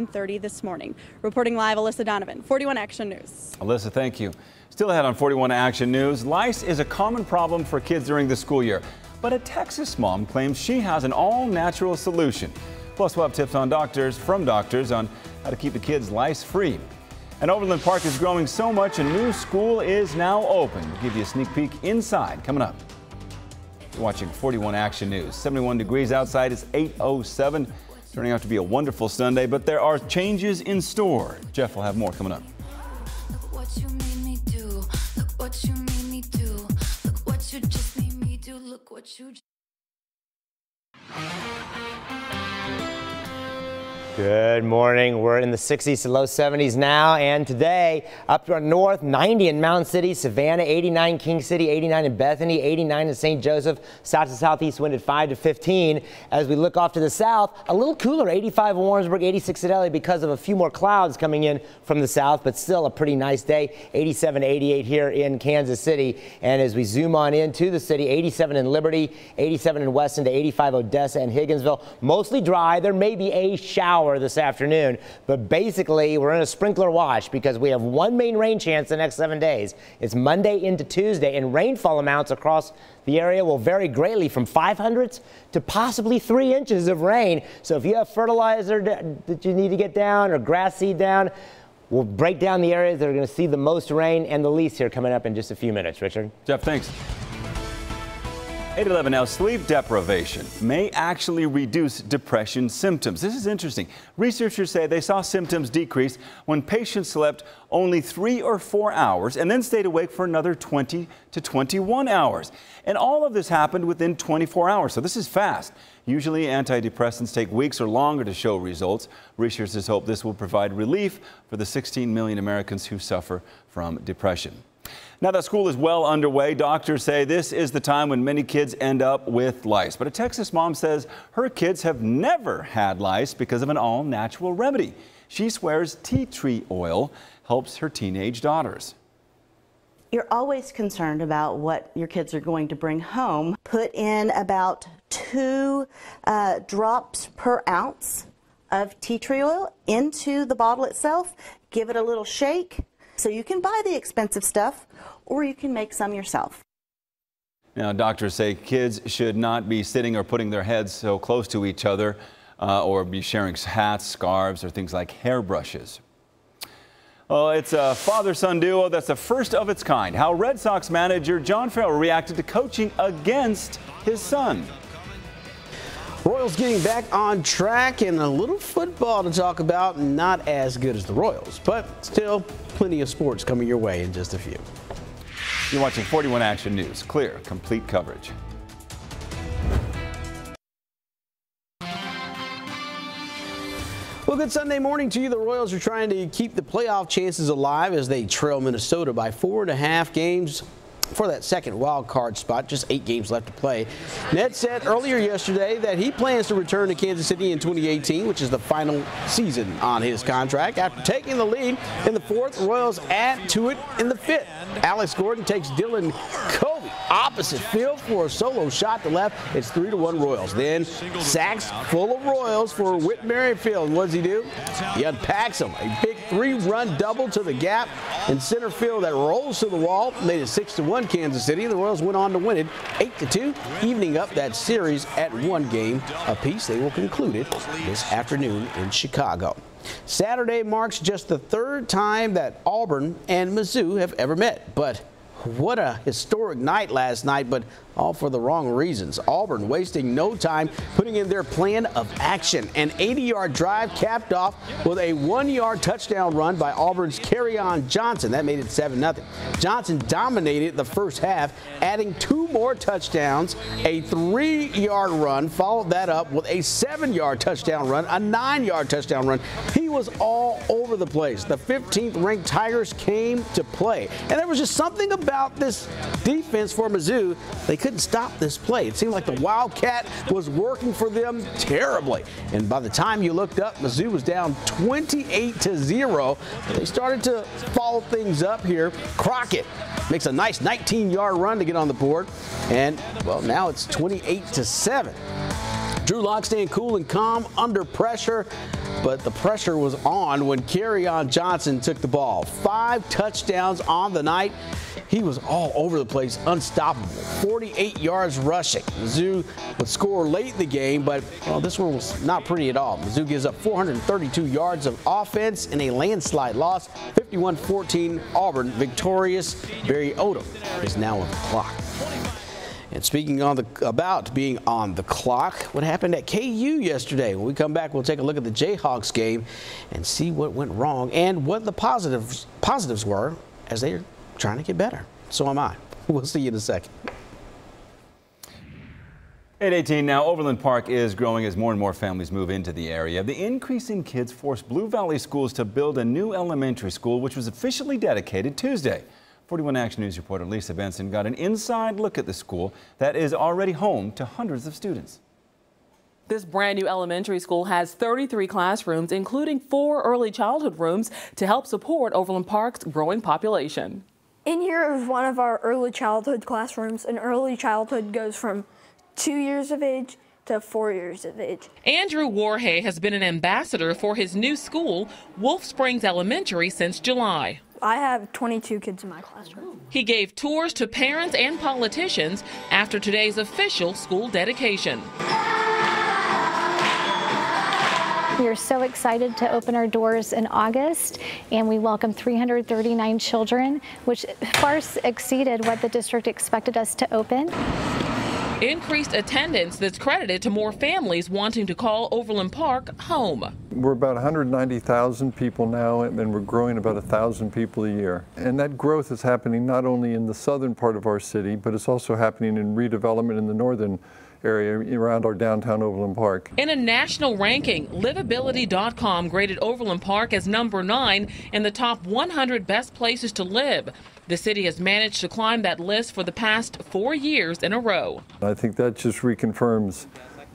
9:30 this morning. Reporting live, Alyssa Donovan, 41 Action News. Alyssa, thank you. Still ahead on 41 Action News, lice is a common problem for kids during the school year, but a Texas mom claims she has an all-natural solution. Plus, we'll have tips from doctors on how to keep the kids lice-free. And Overland Park is growing so much, a new school is now open. We'll give you a sneak peek inside coming up. You're watching 41 Action News. 71 degrees outside. It's 8:07. Turning out to be a wonderful Sunday, but there are changes in store. Jeff will have more coming up. Look what you made me do. Look what you made me do. Look what you just made me do. Look what you. Good morning. We're in the 60s to low 70s now, and today up north 90 in Mountain City, Savannah 89, King City 89 in Bethany, 89 in St. Joseph, south to southeast wind at 5 to 15. As we look off to the south, a little cooler, 85 in Warrensburg, 86 at Ellie because of a few more clouds coming in from the south, but still a pretty nice day. 87 to 88 here in Kansas City. And as we zoom on into the city, 87 in Liberty, 87 in Weston to 85 Odessa and Higginsville. Mostly dry. There may be a shower this afternoon, but basically we're in a sprinkler watch because we have one main rain chance the next 7 days. It's Monday into Tuesday, and rainfall amounts across the area will vary greatly from 500ths to possibly 3 inches of rain. So if you have fertilizer that you need to get down or grass seed down, we'll break down the areas that are going to see the most rain and the least here coming up in just a few minutes. Richard? Jeff, thanks. 8:11 now. Sleep deprivation may actually reduce depression symptoms. This is interesting. Researchers say they saw symptoms decrease when patients slept only 3 or 4 hours and then stayed awake for another 20 to 21 hours. And all of this happened within 24 hours. So this is fast. Usually antidepressants take weeks or longer to show results. Researchers hope this will provide relief for the 16 million Americans who suffer from depression. Now that school is well underway, doctors say this is the time when many kids end up with lice. But a Texas mom says her kids have never had lice because of an all-natural remedy. She swears tea tree oil helps her teenage daughters. You're always concerned about what your kids are going to bring home. Put in about 2 drops per ounce of tea tree oil into the bottle itself. Give it a little shake. So you can buy the expensive stuff, or you can make some yourself. Now, doctors say kids should not be sitting or putting their heads so close to each other or be sharing hats, scarves, or things like hairbrushes. Well, it's a father-son duo that's the first of its kind. How Red Sox manager John Farrell reacted to coaching against his son. Royals getting back on track, and a little football to talk about. Not as good as the Royals, but still plenty of sports coming your way in just a few. You're watching 41 Action News. Clear, complete coverage. Well, good Sunday morning to you. The Royals are trying to keep the playoff chances alive as they trail Minnesota by 4.5 games for that second wild card spot. Just 8 games left to play. Ned said earlier yesterday that he plans to return to Kansas City in 2018, which is the final season on his contract. After taking the lead in the 4th, Royals add to it in the 5th. Alex Gordon takes Dylan Covey opposite field for a solo shot to left. It's 3-1 Royals. Then sacks full of Royals for Whit Merrifield. What does he do? He unpacks them. A big 3-run double to the gap in center field that rolls to the wall. Made it 6-1 Kansas City. The Royals went on to win it 8-2, evening up that series at 1 game apiece. They will conclude it this afternoon in Chicago. Saturday marks just the 3rd time that Auburn and Mizzou have ever met, but what a historic night last night, but all for the wrong reasons. Auburn wasting no time putting in their plan of action. An 80-yard drive capped off with a 1-yard touchdown run by Auburn's Kerryon Johnson. That made it 7-0. Johnson dominated the first half, adding 2 more touchdowns. A 3-yard run followed that up with a 7-yard touchdown run, a 9-yard touchdown run. He was all over the place. The 15th ranked Tigers came to play. And there was just something about this defense for Mizzou. They couldn't stop this play. It seemed like the Wildcat was working for them terribly. And by the time you looked up, Mizzou was down 28-0. They started to follow things up here. Crockett makes a nice 19-yard run to get on the board. And, well, now it's 28-7. Drew Lock staying cool and calm under pressure. but the pressure was on when Kerryon Johnson took the ball. 5 touchdowns on the night. He was all over the place, unstoppable. 48 yards rushing. Mizzou would score late in the game, but well, this one was not pretty at all. Mizzou gives up 432 yards of offense in a landslide loss. 51-14 Auburn victorious. Barry Odom is now on the clock. And speaking about being on the clock, what happened at KU yesterday? When we come back, we'll take a look at the Jayhawks game and see what went wrong and what the positives were as they're trying to get better. So am I. We'll see you in a second. 8:18 now. Overland Park is growing as more and more families move into the area. The increase in kids forced Blue Valley Schools to build a new elementary school, which was officially dedicated Tuesday. 41 Action News reporter Lisa Benson got an inside look at the school that is already home to hundreds of students. This brand new elementary school has 33 classrooms, including 4 early childhood rooms to help support Overland Park's growing population. In here is one of our early childhood classrooms, and early childhood goes from 2 years of age to 4 years of age. Andrew Warhay has been an ambassador for his new school, Wolf Springs Elementary, since July. I have 22 kids in my classroom. He gave tours to parents and politicians after today's official school dedication. We are so excited to open our doors in August, and we welcome 339 children, which far exceeded what the district expected us to open. Increased attendance that's credited to more families wanting to call Overland Park home. We're about 190,000 people now, and we're growing about 1,000 people a year. And that growth is happening not only in the southern part of our city, but it's also happening in redevelopment in the northern area around our downtown Overland Park. In a national ranking, Livability.com graded Overland Park as number 9 in the top 100 best places to live. The city has managed to climb that list for the past 4 years in a row. I think that just reconfirms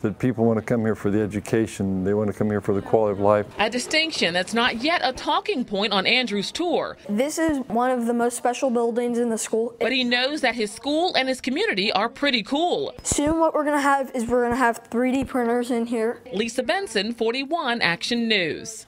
that people want to come here for the education, they want to come here for the quality of life. A distinction that's not yet a talking point on Andrew's tour. This is one of the most special buildings in the school. But he knows that his school and his community are pretty cool. Soon what we're going to have is 3D printers in here. Lisa Benson, 41 Action News.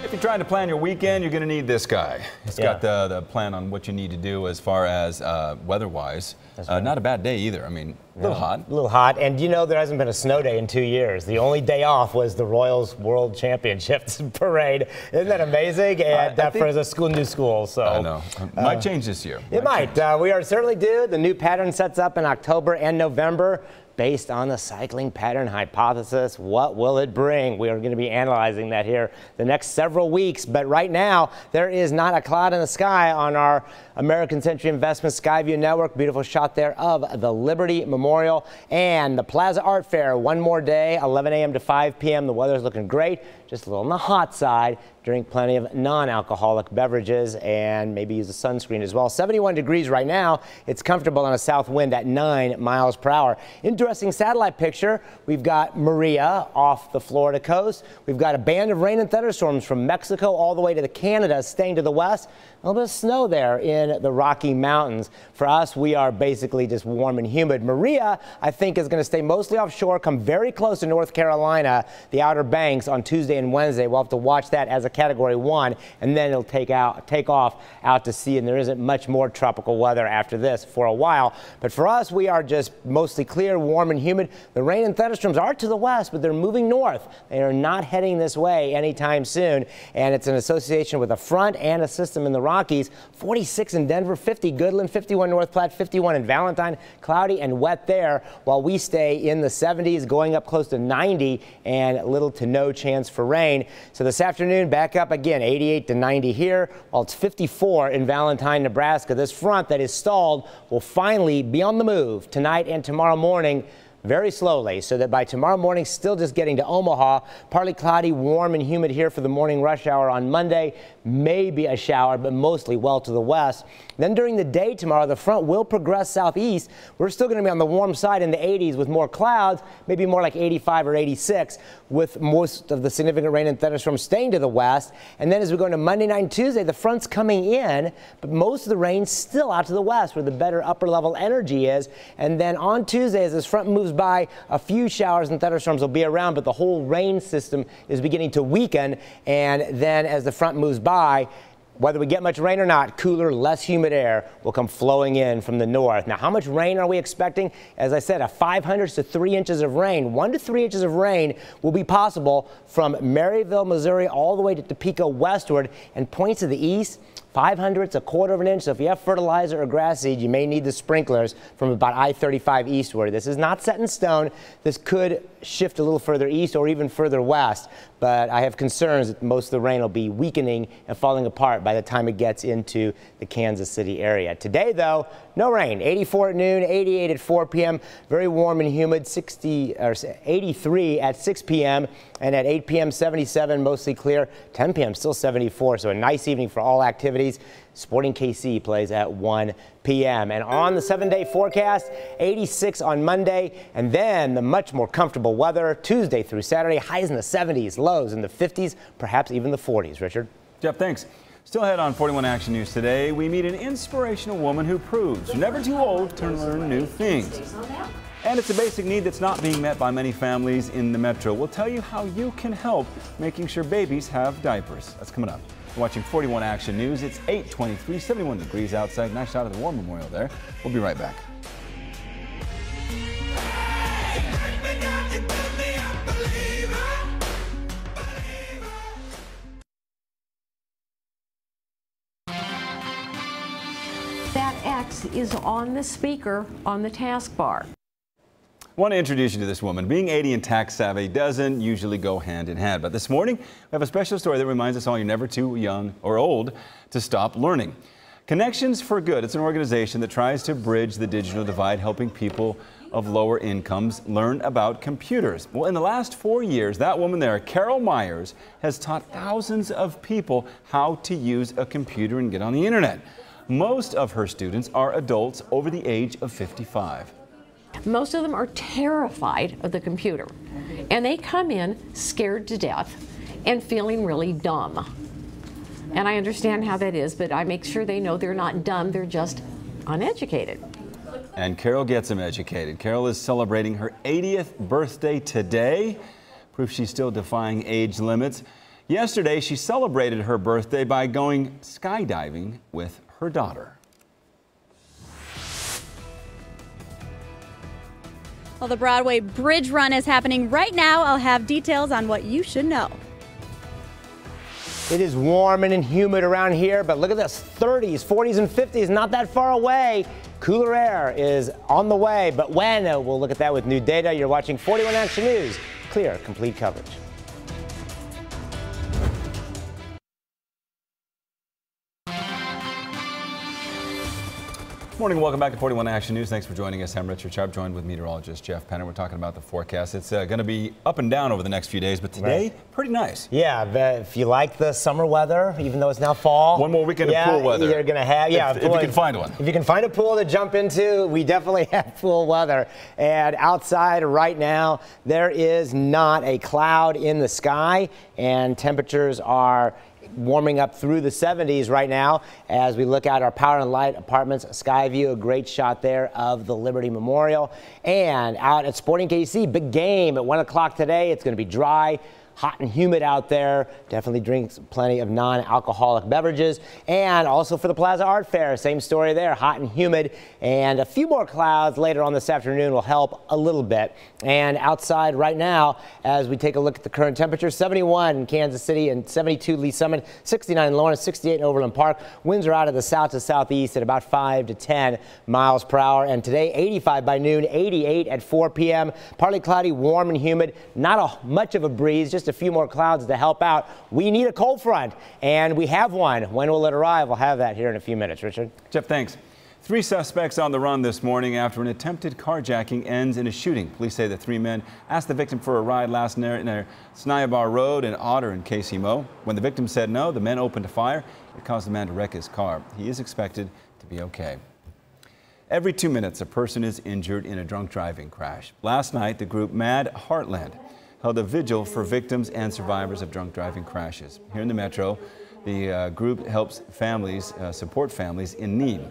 If you're trying to plan your weekend, you're going to need this guy. He's got the plan on what you need to do as far as weather-wise. Right. Not a bad day either. I mean, a little hot. A little hot. And you know, there hasn't been a snow day in 2 years. The only day off was the Royals World Championships parade. Isn't that amazing? And for the new school. So I know. Might change this year. It might. We are certainly due. The new pattern sets up in October and November. Based on the cycling pattern hypothesis, what will it bring? We are going to be analyzing that here the next several weeks. But right now, there is not a cloud in the sky on our American Century Investment Skyview Network. Beautiful shot there of the Liberty Memorial and the Plaza Art Fair. One more day, 11 a.m. to 5 p.m. The weather's looking great. Just a little on the hot side. Drink plenty of non-alcoholic beverages and maybe use a sunscreen as well. 71 degrees right now. It's comfortable on a south wind at 9 miles per hour. Interesting satellite picture. We've got Maria off the Florida coast. We've got a band of rain and thunderstorms from Mexico all the way to the Canada, staying to the west. A little bit of snow there in the Rocky Mountains. For us, we are basically just warm and humid. Maria, I think, is going to stay mostly offshore, come very close to North Carolina, the Outer Banks on Tuesday and Wednesday. We'll have to watch that as a Category 1, and then it'll take off out to sea, and there isn't much more tropical weather after this for a while. But for us, we are just mostly clear, warm and humid. The rain and thunderstorms are to the west, but they're moving north. They are not heading this way anytime soon, and it's an association with a front and a system in the Rockies. 46 in Denver, 50 Goodland, 51 North Platte, 51 in Valentine. Cloudy and wet there, while we stay in the 70s, going up close to 90, and little to no chance for rain. So this afternoon, back up again, 88 to 90 here, while it's 54 in Valentine, Nebraska. This front that is stalled will finally be on the move tonight and tomorrow morning, very slowly, so that by tomorrow morning, still just getting to Omaha. Partly cloudy, warm and humid here for the morning rush hour on Monday. Maybe a shower, but mostly well to the west. Then during the day tomorrow, the front will progress southeast. We're still going to be on the warm side in the 80s with more clouds, maybe more like 85 or 86, with most of the significant rain and thunderstorms staying to the west. And then as we go into Monday night and Tuesday, the front's coming in, but most of the rain still out to the west, where the better upper level energy is. And then on Tuesday, as this front moves by, a few showers and thunderstorms will be around, but the whole rain system is beginning to weaken. And then as the front moves by, whether we get much rain or not, cooler, less humid air will come flowing in from the north. Now, how much rain are we expecting? As I said, a 500 to 3 inches of rain. 1 to 3 inches of rain will be possible from Maryville, Missouri, all the way to Topeka westward, and points to the east. 500s, a quarter of an inch. So if you have fertilizer or grass seed, you may need the sprinklers from about I-35 eastward. This is not set in stone. This could shift a little further east or even further west, but I have concerns that most of the rain will be weakening and falling apart by the time it gets into the Kansas City area. Today, though, no rain. 84 at noon, 88 at 4 p.m. Very warm and humid, 83 at 6 p.m. and at 8 p.m. 77, mostly clear. 10 p.m. still 74, so a nice evening for all activities. Sporting KC plays at 1 p.m. And on the 7-day forecast, 86 on Monday, and then the much more comfortable weather Tuesday through Saturday. Highs in the 70s, lows in the 50s, perhaps even the 40s. Richard? Jeff, thanks. Still ahead on 41 Action News today, we meet an inspirational woman who proves you're never too old to learn new things. And it's a basic need that's not being met by many families in the metro. We'll tell you how you can help making sure babies have diapers. That's coming up. You're watching 41 Action News. It's 8:23, 71 degrees outside. Nice shot of the War Memorial there. We'll be right back. That X is on the speaker on the taskbar. I want to introduce you to this woman. Being 80 and tax savvy doesn't usually go hand in hand, but this morning we have a special story that reminds us all you're never too young or old to stop learning. Connections for Good. It's an organization that tries to bridge the digital divide, helping people of lower incomes learn about computers. Well, in the last 4 years, that woman there, Carol Myers, has taught thousands of people how to use a computer and get on the internet. Most of her students are adults over the age of 55. Most of them are terrified of the computer, and they come in scared to death and feeling really dumb. And I understand how that is, but I make sure they know they're not dumb, they're just uneducated. And Carol gets them educated. Carol is celebrating her 80th birthday today, proof she's still defying age limits. Yesterday, she celebrated her birthday by going skydiving with her daughter. Well, the Broadway Bridge Run is happening right now. I'll have details on what you should know. It is warm and humid around here, but look at this, 30s, 40s, and 50s, not that far away. Cooler air is on the way, but when? We'll look at that with new data. You're watching 41 Action News. Clear, complete coverage. Morning, welcome back to 41 Action News. Thanks for joining us. I'm Richard Sharp, joined with meteorologist Jeff Penner. We're talking about the forecast. It's going to be up and down over the next few days, but today, pretty nice. Yeah, if you like the summer weather, even though it's now fall. One more weekend of pool weather. You're going to have, if you can find one. If you can find a pool to jump into, we definitely have pool weather. And outside right now, there is not a cloud in the sky, and temperatures are warming up through the 70s right now as we look at our Power and Light Apartments sky view. A great shot there of the Liberty Memorial. And out at Sporting KC, big game at 1 o'clock today. It's going to be dry, hot and humid out there. Definitely drinks plenty of non-alcoholic beverages. And also for the Plaza Art Fair, same story there, hot and humid. And a few more clouds later on this afternoon will help a little bit. And outside right now, as we take a look at the current temperature, 71 in Kansas City and 72 Lee Summit, 69 in Lawrence, 68 in Overland Park. Winds are out of the south to southeast at about 5 to 10 miles per hour. And today, 85 by noon, 88 at 4 p.m. Partly cloudy, warm and humid. Not much of a breeze, just a few more clouds to help out. We need a cold front, and we have one. When will it arrive? We'll have that here in a few minutes. Richard? Jeff, thanks. 3 suspects on the run this morning after an attempted carjacking ends in a shooting. Police say the 3 men asked the victim for a ride last night near Snyabar Road and Otter in KC-Mo. When the victim said no, the men opened fire. It caused the man to wreck his car. He is expected to be okay. Every 2 minutes, a person is injured in a drunk driving crash. Last night, the group Mad Heartland held a vigil for victims and survivors of drunk driving crashes. Here in the metro, the group helps families, support families in need.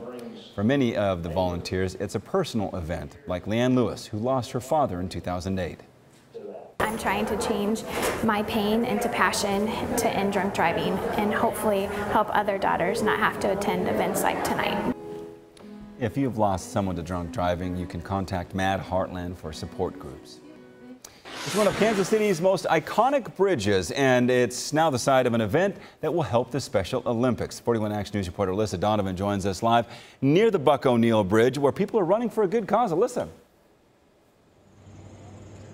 For many of the volunteers, it's a personal event, like Leanne Lewis, who lost her father in 2008. I'm trying to change my pain into passion to end drunk driving and hopefully help other daughters not have to attend events like tonight. If you've lost someone to drunk driving, you can contact Mad Heartland for support groups. It's one of Kansas City's most iconic bridges, and it's now the site of an event that will help the Special Olympics. 41 Action News reporter Alyssa Donovan joins us live near the Buck O'Neill Bridge, where people are running for a good cause. Alyssa.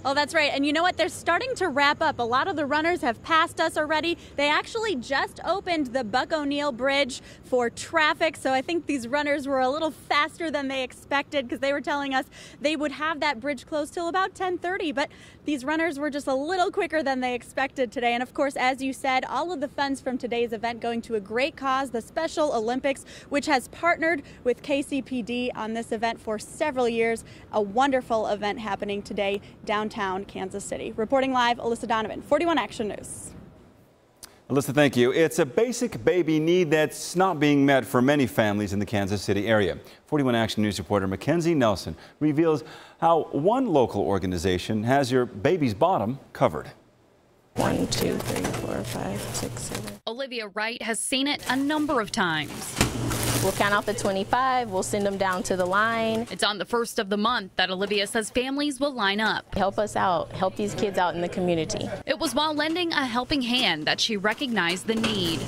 Oh, that's right. And you know what? They're starting to wrap up. A lot of the runners have passed us already. They actually just opened the Buck O'Neill Bridge for traffic. So I think these runners were a little faster than they expected, because they were telling us they would have that bridge closed till about 10:30. But these runners were just a little quicker than they expected today. And of course, as you said, all of the funds from today's event going to a great cause, the Special Olympics, which has partnered with KCPD on this event for several years. A wonderful event happening today downtown Kansas City. Reporting live, Alyssa Donovan, 41 Action News. Alyssa, thank you. It's a basic baby need that's not being met for many families in the Kansas City area. 41 Action News reporter Mackenzie Nelson reveals how one local organization has your baby's bottom covered. 1, 2, 3, 4, 5, 6, 7. Olivia Wright has seen it a number of times. We'll count off the 25. We'll send them down to the line. It's on the first of the month that Olivia says families will line up. Help us out. Help these kids out in the community. It was while lending a helping hand that she recognized the need.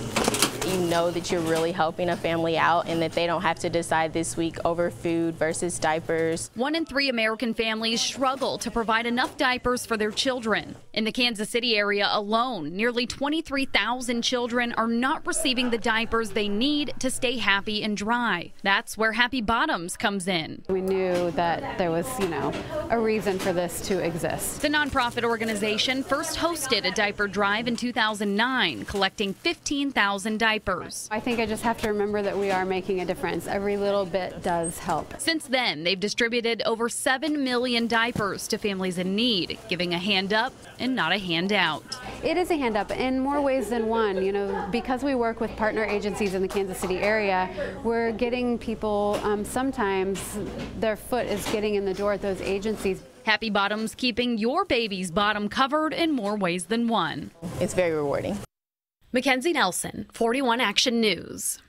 You know that you're really helping a family out and that they don't have to decide this week over food versus diapers. 1 in 3 American families struggle to provide enough diapers for their children. In the Kansas City area alone, nearly 23,000 children are not receiving the diapers they need to stay happy and dry. That's where Happy Bottoms comes in. We knew that there was, a reason for this to exist. The nonprofit organization first hosted a diaper drive in 2009, collecting 15,000 diapers. I think I just have to remember that we are making a difference. Every little bit does help. Since then, they've distributed over 7 million diapers to families in need, giving a hand up and not a handout. It is a hand up in more ways than one. Because we work with partner agencies in the Kansas City area, we're getting people, sometimes their foot is getting in the door at those agencies. Happy Bottoms keeping your baby's bottom covered in more ways than one. It's very rewarding. Mackenzie Nelson, 41 Action News.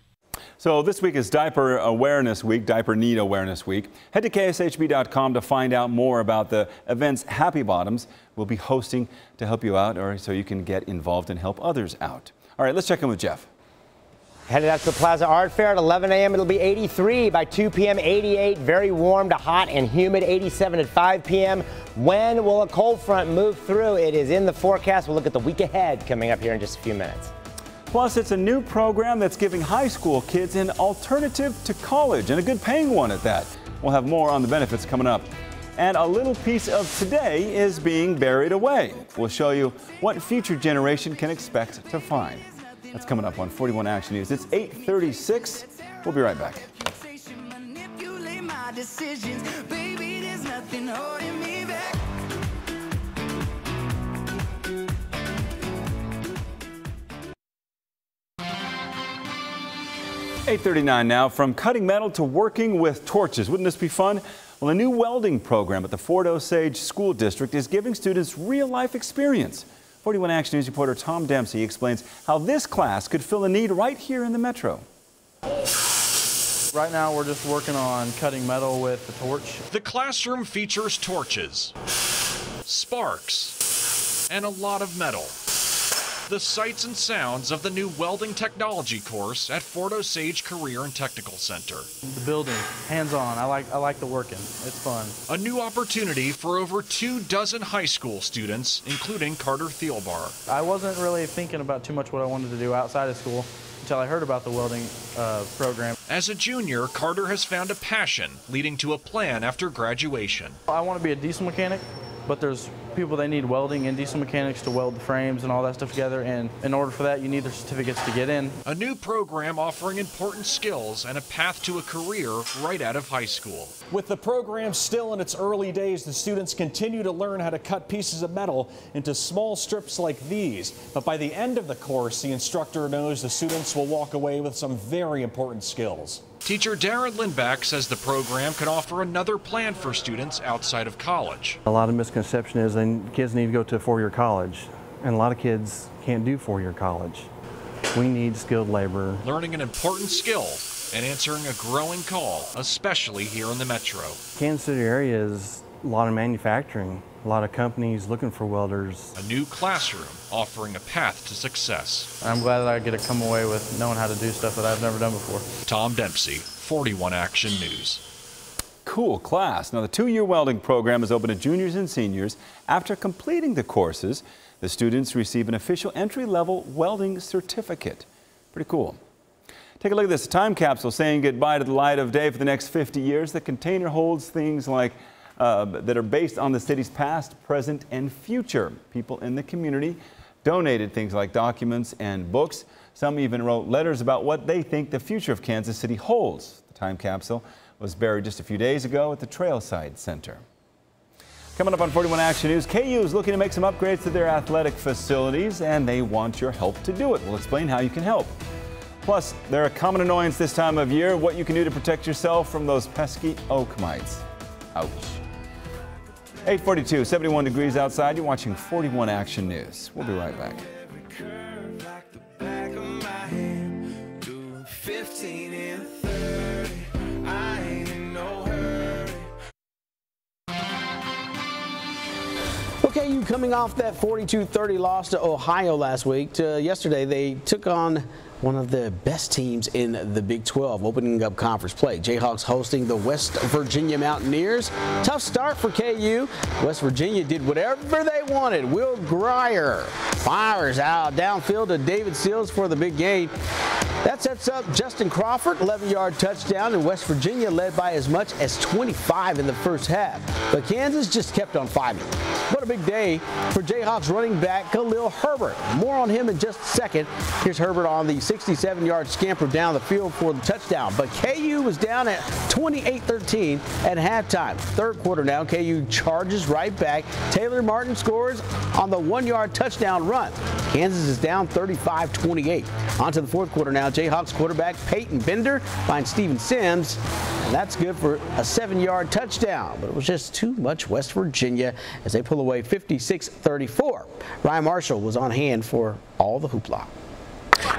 So this week is Diaper Awareness Week, Diaper Need Awareness Week. Head to kshb.com to find out more about the events Happy Bottoms will be hosting to help you out, or so you can get involved and help others out. All right, let's check in with Jeff. Headed out to the Plaza Art Fair at 11 a.m. It'll be 83. By 2 p.m., 88. Very warm to hot and humid. 87 at 5 p.m. When will a cold front move through? It is in the forecast. We'll look at the week ahead coming up here in just a few minutes. Plus, it's a new program that's giving high school kids an alternative to college, and a good paying one at that. We'll have more on the benefits coming up. And a little piece of today is being buried away. We'll show you what future generation can expect to find. That's coming up on 41 Action News. It's 8:36. We'll be right back. 8:39 now. From cutting metal to working with torches. Wouldn't this be fun? Well, a new welding program at the Fort Osage School District is giving students real-life experience. 41 Action News reporter Tom Dempsey explains how this class could fill a need right here in the metro. Right now we're just working on cutting metal with the torch. The classroom features torches, sparks, and a lot of metal. The sights and sounds of the new welding technology course at Fort Osage Career and Technical Center. The building, hands-on. I like the working. It's fun. A new opportunity for over 24 high school students, including Carter Thielbar. I wasn't really thinking about too much what I wanted to do outside of school until I heard about the welding program. As a junior, Carter has found a passion, leading to a plan after graduation. I want to be a diesel mechanic, but there's people that need welding and diesel mechanics to weld the frames and all that stuff together, and in order for that you need the certificates to get in. A new program offering important skills and a path to a career right out of high school. With the program still in its early days, the students continue to learn how to cut pieces of metal into small strips like these. But by the end of the course, the instructor knows the students will walk away with some very important skills. Teacher Darren Lindback says the program can offer another plan for students outside of college. A lot of misconception is that kids need to go to a four-year college, and a lot of kids can't do four-year college. We need skilled labor. Learning an important skill and answering a growing call, especially here in the metro. Kansas City area is a lot of manufacturing, a lot of companies looking for welders. A new classroom offering a path to success. I'm glad that I get to come away with knowing how to do stuff that I've never done before. Tom Dempsey, 41 Action News. Cool class. Now, the two-year welding program is open to juniors and seniors. After completing the courses, the students receive an official entry-level welding certificate. Pretty cool. Take a look at this time capsule saying goodbye to the light of day for the next 50 years. The container holds things like that are based on the city's past, present, and future. People in the community donated things like documents and books. Some even wrote letters about what they think the future of Kansas City holds. The time capsule was buried just a few days ago at the Trailside Center. Coming up on 41 Action News, KU is looking to make some upgrades to their athletic facilities, and they want your help to do it. We'll explain how you can help. Plus, they're a common annoyance this time of year, what you can do to protect yourself from those pesky oak mites. Ouch. 8:42, 71 degrees outside. You're watching 41 Action News. We'll be right back. Okay, you coming off that 42-30 loss to Ohio last week. Yesterday, they took on one of the best teams in the Big 12, opening up conference play. Jayhawks hosting the West Virginia Mountaineers. Tough start for KU. West Virginia did whatever they wanted. Will Grier fires out downfield to David Seals for the big gain. That sets up Justin Crawford, 11-yard touchdown, and West Virginia led by as much as 25 in the first half. But Kansas just kept on fighting. What a big day for Jayhawks running back Khalil Herbert. More on him in just a second. Here's Herbert on the 67-yard scamper down the field for the touchdown. But KU was down at 28-13 at halftime. Third quarter now, KU charges right back. Taylor Martin scores on the 1-yard touchdown run. Kansas is down 35-28. On to the fourth quarter now. Jayhawks quarterback Peyton Bender finds Steven Sims, and that's good for a 7-yard touchdown. But it was just too much West Virginia as they pull away 56-34. Ryan Marshall was on hand for all the hoopla.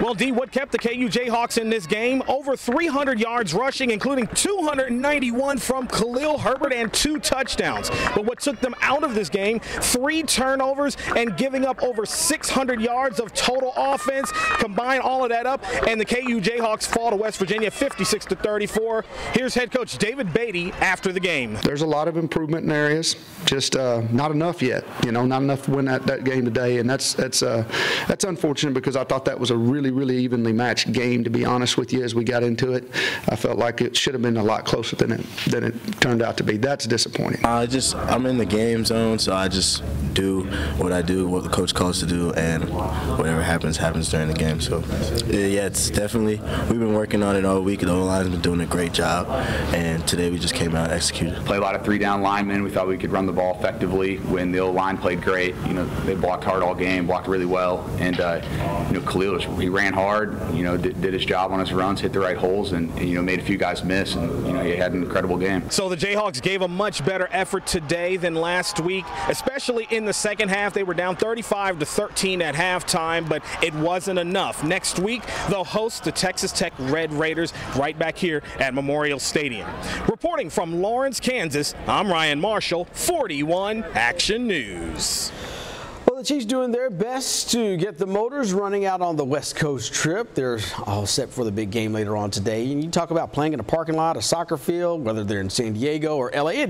Well, D, what kept the KU Jayhawks in this game? Over 300 yards rushing, including 291 from Khalil Herbert and 2 touchdowns. But what took them out of this game, 3 turnovers and giving up over 600 yards of total offense. Combine all of that up, and the KU Jayhawks fall to West Virginia 56-34. Here's head coach David Beatty after the game. There's a lot of improvement in areas, just not enough yet. Not enough to win that game today, and that's unfortunate because I thought that was a really evenly matched game, to be honest with you. As we got into it, I felt like it should have been a lot closer than it turned out to be. That's disappointing. I'm in the game zone, so I just do what I do, what the coach calls to do, and whatever happens during the game. So yeah, it's definitely, we've been working on it all week. The O-line's been doing a great job, and today we just came out and executed. Play a lot of 3-down linemen. We thought we could run the ball effectively when the O-line played great. They blocked hard all game, blocked really well, and Khalil, he ran hard, did his job on his runs, hit the right holes, and made a few guys miss, and he had an incredible game. So the Jayhawks gave a much better effort today than last week, especially in the second half. They were down 35-13 at halftime, but it wasn't enough. Next week, they'll host the Texas Tech Red Raiders right back here at Memorial Stadium. Reporting from Lawrence, Kansas, I'm Ryan Marshall, 41 Action News. Well, the Chiefs doing their best to get the motors running out on the West Coast trip. They're all set for the big game later on today. And you talk about playing in a parking lot, a soccer field, whether they're in San Diego or LA.